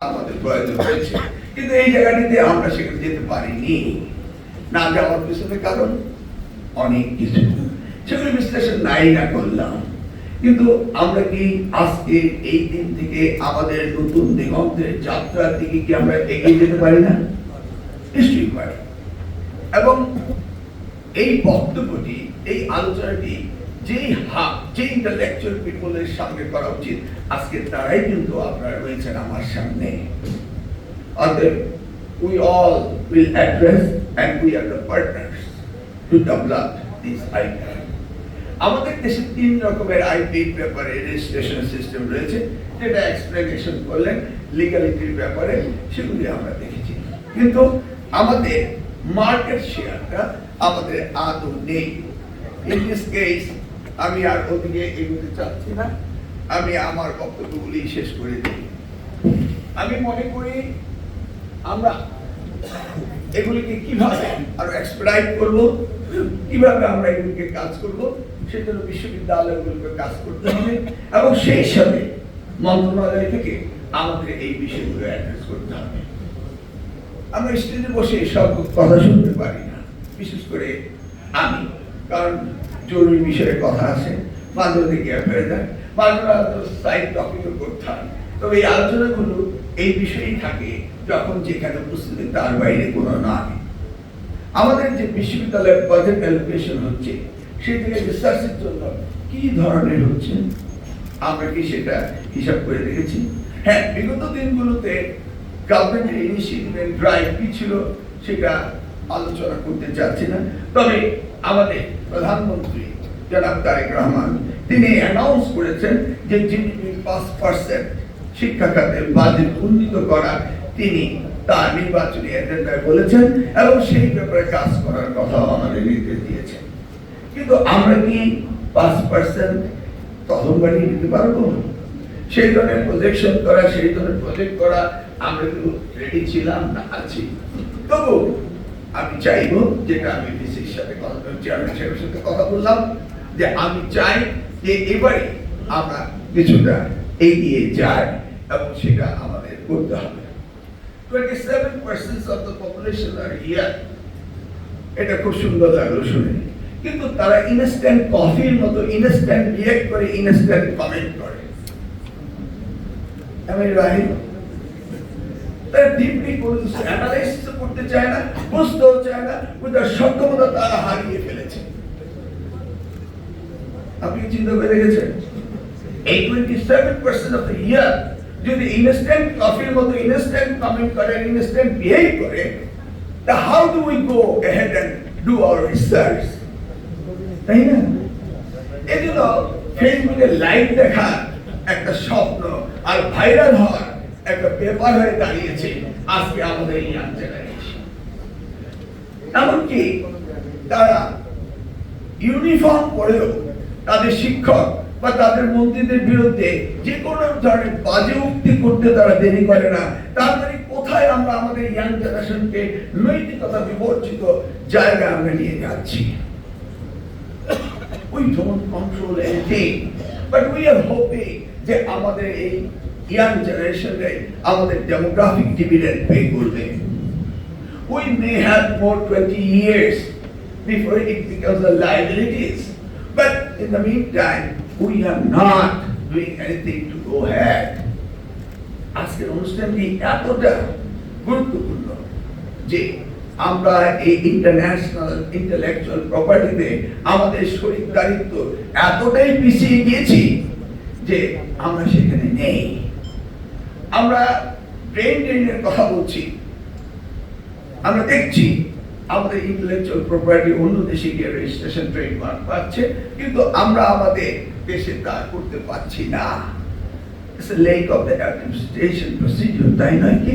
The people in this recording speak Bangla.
আমাদের প্রয়োজন হয়েছে, কিন্তু এই জায়গাটিতে আমরা সেখানে যেতে পারিনি। না যাওয়ার পিছনে কারণ অনেক কিছু, সেগুলো বিশ্লেষণ নাই না করলাম। কিন্তু আমরা কি আজকে এই দিন থেকে আমাদের নতুন দিগন্তের যাত্রার দিকে কি আমরা এগিয়ে যেতে পারি না? নিশ্চয়ই পারি। এবং এই বক্তব্যটি, এই আলোচনাটি যে ইন্টালেকচুয়াল পিপলের সামনে করা উচিত, আজকে তারাই কিন্তু আপনারা রয়েছেন আমার সামনে। অতএব we all will address and we are the partners to develop this IP. আমাদের দেশে 3 রকমের আইপি ব্যাপারে রেজিস্ট্রেশন সিস্টেম রয়েছে, যেটা এক্সপ্লেনেশন করলেন লিগ্যালিটির ব্যাপারে, সেগুলি আমরা দেখেছি। কিন্তু আমাদের মার্কেট শেয়ারটা আমাদের আদৌ নেই। ইন দিস কেস আমি আর ওদিকে এগোতে চাচ্ছি না, আমি আমার বক্তব্যগুলি শেষ করে দিই। আমি মনে করি আমরা এগুলিকে কিভাবে আরো এক্সপেডিট করব, কিভাবে আমরা এগুলিকে কাজ করব, সেজন্য বিশ্ববিদ্যালয়গুলোকে কাজ করতে হবে এবং সেই সাথে মন্ত্রণালয় থেকে আমাদের এই বিষয়গুলো অ্যাড্রেস করতে হবে। আমরা স্টেজে বসে সব কথা শুনতে পারি না, বিশেষ করে আমি, কারণ জরুরি বিষয়ে কথা আছে, মাঝে মধ্যে গ্যাপ হয়ে যায়, মাঝে মাঝে সাইড টপিকও করতে হয়। তবে এই আলোচনাগুলো এই বিষয়েই থাকে যখন যেখানে উপস্থিতি তার বাইরে কোনো নয়। আমাদের যে বিশ্ববিদ্যালয়ের বাজেট অ্যালোকেশন হচ্ছে, সেই থেকে রিসার্চের জন্য কি ধরনের হচ্ছে আমরা কি সেটা হিসাব করে রেখেছি? হ্যাঁ, বিগত দিনগুলোতে গভর্নমেন্টের ইনিশিয়েটিভ ড্রাইভ কি ছিল সেটা আলোচনা করতে চাচ্ছি না। তবে আমাদের প্রধানমন্ত্রী জনাব তারেক রহমান, তিনি অ্যানাউন্স করেছেন যে জিডিপির 5% শিক্ষা খাতের বাজেট উন্নীত করার তিনি তার নির্বাচনী এজেন্ডায় বলেছেন এবং সেই ব্যাপারে কাজ করার কথা আমাদের নির্দেশ দিয়েছেন। কিন্তু আমরা কি 5% তখন বাড়িয়ে দিতে পারবো? সেই ধরনের প্রজেকশন করা, সেই ধরনের প্রজেক্ট করা আমরা কিন্তু রেডি ছিলাম না, আছি। তবু আমি চাইবো, যেটা আমি ডিসির সাথে চেয়ারম্যান সাহেবের সাথে কথা বললাম, যে আমি চাই যে এবারে আমরা কিছুটা এগিয়ে যাই এবং সেটা আমাদের করতে হবে। 27% of the population are here, এটা খুব সুন্দর লাগলো শুনে, কিন্তু তারা ইনস্ট্যান্ট কফির মতো ইনস্ট্যান্ট রিঅ্যাক্ট করে, ইনস্ট্যান্ট কমেন্ট করে। আমি রাইট? তারা ডিপলি কোনো কিছু অ্যানালাইসিস করতে চায় না, বুঝতেও চায় না, ওদের সক্ষমতা তারা হারিয়ে ফেলেছে। আপনি চিন্তা করে দেখেছেন, এই 27% অফ দ্য ইয়ার যদি ইনস্ট্যান্ট কফির মতো ইনস্ট্যান্ট কমেন্ট করে, ইনস্ট্যান্ট বিহেভ করে, তা how do we go ahead and do our research? তাই না? এই জন্য ফেসবুকে লাইভ দেখা একটা স্বপ্ন আর ভাইরাল হওয়ার একটা পেপার হয়ে দাঁড়িয়েছে আজকে আমাদের ইয়াং জেনারেশন। এমনকি তারা ইউনিফর্ম পরেও তাদের শিক্ষক বা তাদের মন্ত্রীদের বিরুদ্ধে যে কোনো ধরনের বাজে উক্তি করতে তারা দেরি করে না। তার মানে কোথায় আমরা আমাদের ইয়াং জেনারেশনকে নৈতিকতা বিবর্জিত জায়গায় আমরা নিয়ে যাচ্ছি? We don't control anything, but we are hoping যে আমাদের এই ইয়াং জেনারেশনে আমাদের ডেমোগ্রাফিক ডিভিডেন্ড পে করবে। We may have more 20 years before it becomes a liabilities, but in the meantime we are not doing anything to go ahead. আজকের অনুষ্ঠানটি এতটা গুরুত্বপূর্ণ যে আমরা এই ইন্টারন্যাশনাল ইন্টেলেকচুয়াল প্রপার্টিতে আমাদের শরীকদারিত্ব এতটাই পিছিয়ে গিয়েছি যে আমরা সেখানে নেই। আমরা ব্রেন ড্রেনের কথা বলছি, আমরা দেখছি আমাদের ইন্টেলেকচুয়াল প্রপার্টি অন্য দেশে গিয়ে রেজিস্ট্রেশন ট্রেডমার্ক পাচ্ছে, কিন্তু আমরা আমাদের দেশে তা করতে পারছি না। It's a lack of the administration procedure, তাই নয় কি?